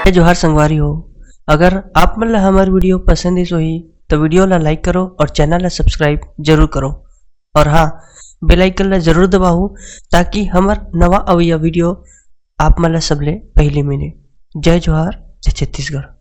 जय जोहार संगवारी हो। अगर आप मन ला हमार वीडियो पसंद इस होही तो वीडियो ला लाइक करो और चैनल ला सब्सक्राइब जरूर करो। और हाँ, बेल आइकन ला जरूर दबाओ ताकि हमार नवा अवैया वीडियो आप मन ला सबले पहले मिले। जय जोहार, जय छत्तीसगढ़।